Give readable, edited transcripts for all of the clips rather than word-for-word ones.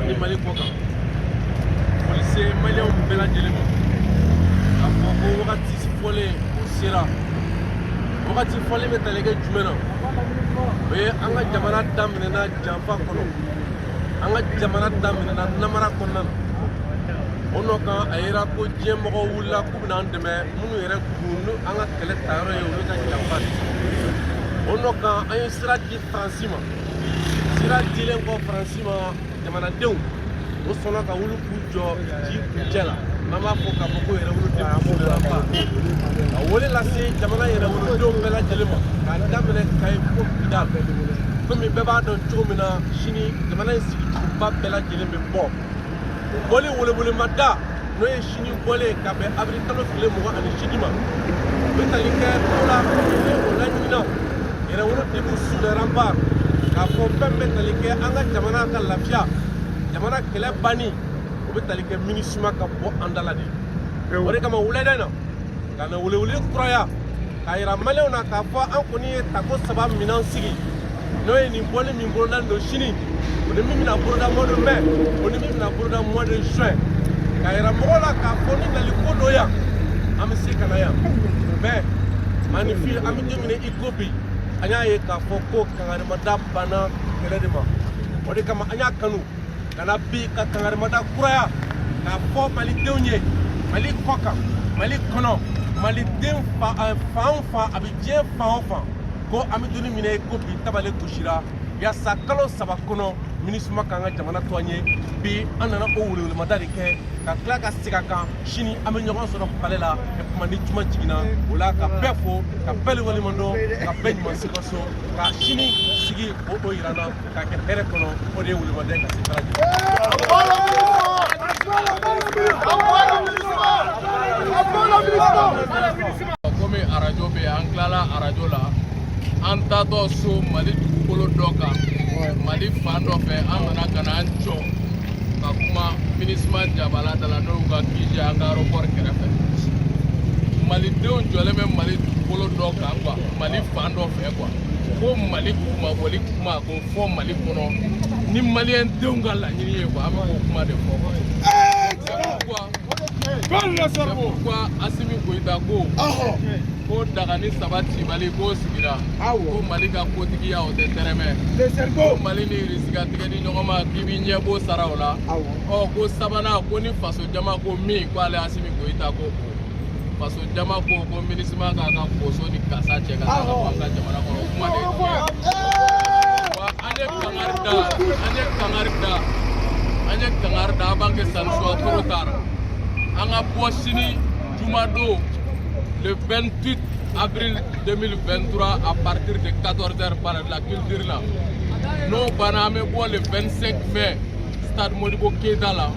ni Mali ko kan policier malien bɛɛ lajɛlen ma k'a fɔ ko wagati fɔlen o sera wagati fɔlen bɛ tali kɛ jumɛn na o ye an ka jamana daminɛna janfa kɔnɔ an ka jamana daminɛna namara kɔnɔna na o nɔ kan a yera ko diɲɛ mɔgɔw wulila k'u bɛna an dɛmɛ minnu yɛrɛ kun ni an ka kɛlɛ tayɔrɔ ye olu ka janfa de o nɔ kan an ye sira di Faransi ma sira dilen kɔ Faransi ma jamanadenw o sɔnna ka wuli k'u jɔ ji kuncɛ la n'an b'a fɔ k'a fɔ ko yɛrɛwolodenw furulanba ka wele lase jamana yɛrɛwolodenw bɛɛ lajɛlen ma k'a daminɛ Kayi fo Kidal komi bɛɛ b'a dɔn cogo min na sini jamana in sigicogoba bɛɛ lajɛlen bɛ bɔ bɔli welewelemada n'o ye sini bɔlen ka bɛn avril kalo tile 28 ma u bɛ tali kɛ o la o laɲinina yɛrɛwolodenw souverainba k'a fɔ fɛn bɛ tali kɛ an ka jamana ka lafiya jamana kɛlɛ banni o bɛ tali kɛ MINUSMA ka bɔ an da la de o de kama wulada in na ka na welewele kuraya k'a yira maliyɛnw na k'a fɔ an kɔni ye tako 3 minɛn sigi n'o ye nin bɔli min bolodalen don sini o ni min bɛna boloda mois de mai o ni min bɛna boloda mois de juin k'a yira mɔgɔw la k'a fɔ ni nali ko dɔ yan an bɛ se ka na yan mais maanifin an bɛ don min na i ko bi an y'a ye k'a fɔ ko kangaremada banna kɛlɛ de ma o de kama an y'a kanu ka na bi ka kangaremada kuraya k'a fɔ malidenw ye mali kɔ kan mali kɔnɔ maliden fan o fan a bɛ diɲɛ fan o fan ko an bɛ don min na i ko bi tabale gosira yaasa kalo 3 kɔnɔ MINUSMA k'an ka jamana to an ye bi an nana o welewelemada de kɛ ka tila ka segin a kan sini an bɛ ɲɔgɔn sɔrɔ palais la kuma ni juma jiginna o la ka bɛɛ fo ka bɛɛ waleɲumandɔn ka bɛɛ ɲuman sikaso ka sini sigi o yira n na ka kɛ hɛrɛ kɔnɔ o de ye welemada ye ka se bɛɛ lajɛlen. Komi arajo bɛ an tilala arajo la an tatɔ so Mali dugukolo dɔ kan Mali fan dɔ fɛ an nana ka na an jɔ ka kuma MINUSMA jabala da la n'o ka kiji an ka aéroport kɛrɛfɛ malidenw jɔlen bɛ Mali dugukolo dɔ kan quoi Mali fan dɔ fɛ quoi ko Mali kumabɔli kuma ko fɔ Mali kɔnɔ ni maliyɛn denw ka laɲini ye quoi an bɛ k'o kuma de fɔ quoi c'est pourquoi Assimi Goïta ko Dagani saba cibali k'o sigira ko Mali ka kotigiya o tɛ tɛrɛmɛ ko Mali ni irisigatigɛ ni ɲɔgɔn ma k'i b'i ɲɛbɔ saraw la ko sabanan ko ni faso jama ko min ko ale Assimi Goïta ko faso jama ko MINUSMA k'a ka poso ni kasa cɛ ka taa ka bɔ an ka jamana kɔnɔ kuma de tiɲɛ wa an ye kangari da an b'an kɛ sanni suwa trop tard an ka bɔ sini jumadon le 28 avril 2023 à partir de 14h par la culture là. Nous baname le 25 mai stade Modibo Keïta là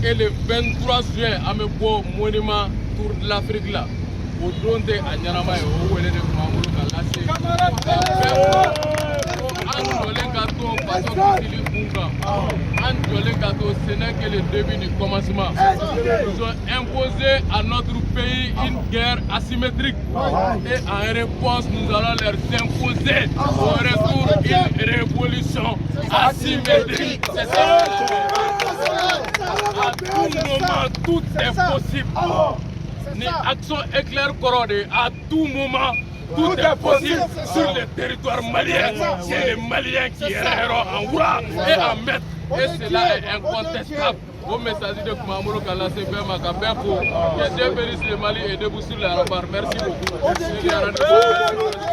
et le 23 juin à monument Tour de l'Afrique là. Au don de Anyarama et au Wele de Mamoulou Kalasi. Anjolé gâteau façon Kili Bunga. Anjolé gâteau ce n'est que le début du commencement. Ils ont imposé à notre pays une guerre asymétrique. Et en réponse, nous allons leur imposer au retour une révolution asymétrique. C'est ça. À tout moment, tout est possible. Ni action éclair corrodée, à tout moment, tout est possible sur le territoire malien. C'est les Maliens qui erreront en Oura et en Met. Et cela est incontestable. Au message de Mamoulou Kalase Bema Kabeko, que Dieu bénisse le Mali et debout sur l'aéroport. Merci beaucoup.